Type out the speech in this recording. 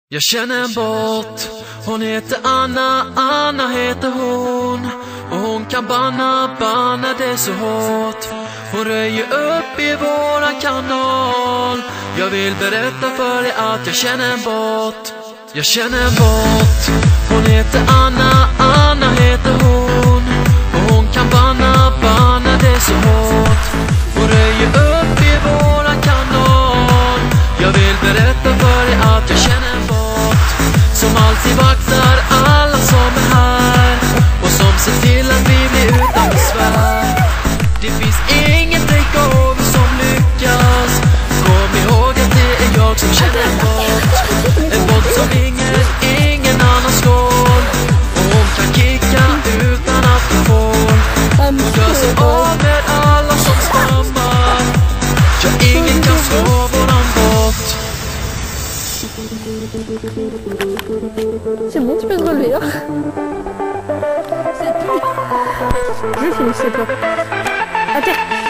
Jag känner en bot, hon heter Anna, Anna heter hon. Och hon kan banna det så hårt. Hon röjer upp i våran kanal. Jag vill berätta för dig att jag känner en bot. Jag känner en bot, hon heter Anna, Anna heter hon. Och hon kan banna det så hårt. Hon röjer upp i våran kanal. Jag vill berätta för dig att jag känner en bot som alltid vaktar alla som är här och som ser till att vi blir utan besvär. Det finns ingen takeover som lyckas. Kom ihåg att det är jag som känner en bot. En bot som ingen annan slår. Och hon kan kicka utan att hon får. Hon gör sig av med alla som stammar. Ja, ingen kan slå våran bot. C'est bon, tu peux te relever là. C'est tout. Je finis cette fois. À terre.